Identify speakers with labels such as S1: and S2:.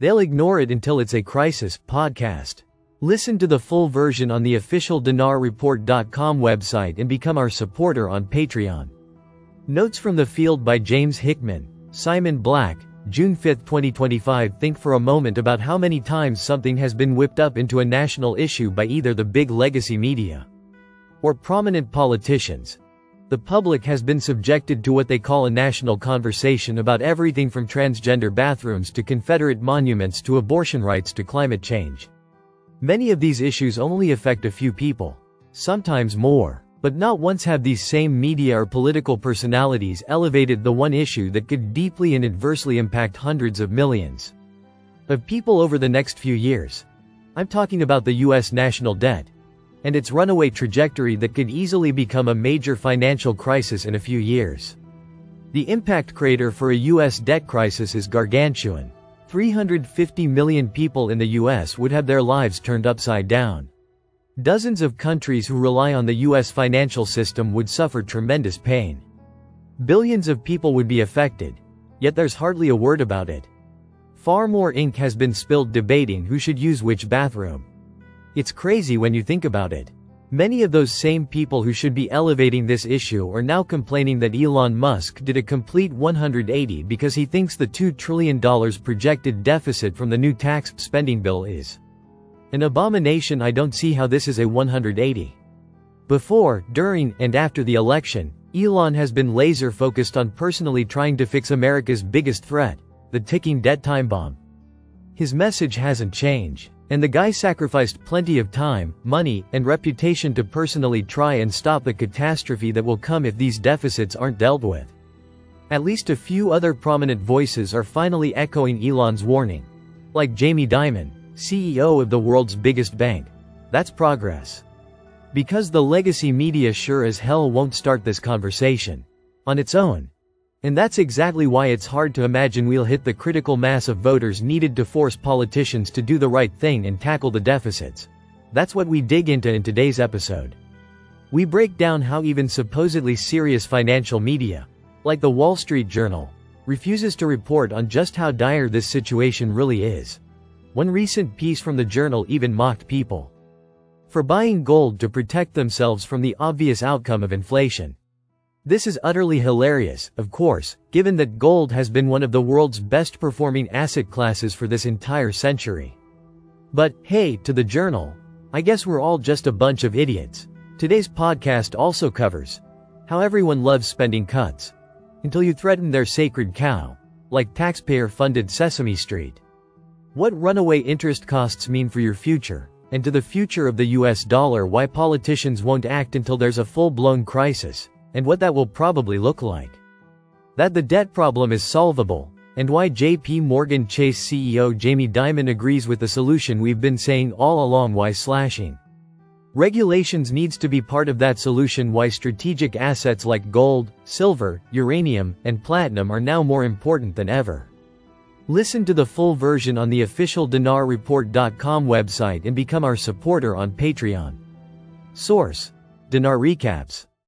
S1: They'll ignore it until it's a crisis. Podcast. Listen to the full version on the official dinarreport.com website and become our supporter on Patreon. Notes from the field by James Hickman, Simon Black, June 5, 2025. Think for a moment about how many times something has been whipped up into a national issue by either the big legacy media or prominent politicians. The public has been subjected to what they call a national conversation about everything from transgender bathrooms to Confederate monuments to abortion rights to climate change. Many of these issues only affect a few people, sometimes more, but not once have these same media or political personalities elevated the one issue that could deeply and adversely impact hundreds of millions of people over the next few years. I'm talking about the US national debt and its runaway trajectory that could easily become a major financial crisis in a few years. The impact crater for a US debt crisis is gargantuan. 350 million people in the US would have their lives turned upside down. Dozens of countries who rely on the US financial system would suffer tremendous pain. Billions of people would be affected, yet there's hardly a word about it. Far more ink has been spilled debating who should use which bathroom. It's crazy when you think about it. Many of those same people who should be elevating this issue are now complaining that Elon Musk did a complete 180 because he thinks the $2 trillion projected deficit from the new tax spending bill is an abomination. I don't see how this is a 180. Before, during, and after the election, Elon has been laser focused on personally trying to fix America's biggest threat, the ticking debt time bomb. His message hasn't changed. And the guy sacrificed plenty of time, money, and reputation to personally try and stop the catastrophe that will come if these deficits aren't dealt with. At least a few other prominent voices are finally echoing Elon's warning. Like Jamie Dimon, CEO of the world's biggest bank. That's progress. Because the legacy media sure as hell won't start this conversation on its own. And that's exactly why it's hard to imagine we'll hit the critical mass of voters needed to force politicians to do the right thing and tackle the deficits. That's what we dig into in today's episode. We break down how even supposedly serious financial media, like the Wall Street Journal, refuses to report on just how dire this situation really is. One recent piece from the Journal even mocked people for buying gold to protect themselves from the obvious outcome of inflation. This is utterly hilarious, of course, given that gold has been one of the world's best performing asset classes for this entire century. But, hey, to the Journal, I guess we're all just a bunch of idiots. Today's podcast also covers how everyone loves spending cuts until you threaten their sacred cow, like taxpayer-funded Sesame Street. What runaway interest costs mean for your future, and to the future of the US dollar. Why politicians won't act until there's a full-blown crisis, and what that will probably look like. That the debt problem is solvable, and why JP Morgan Chase CEO Jamie Dimon agrees with the solution we've been saying all along. Why slashing regulations needs to be part of that solution. Why strategic assets like gold, silver, uranium, and platinum are now more important than ever. Listen to the full version on the official dinarreport.com website and become our supporter on Patreon. Source: Dinar Recaps.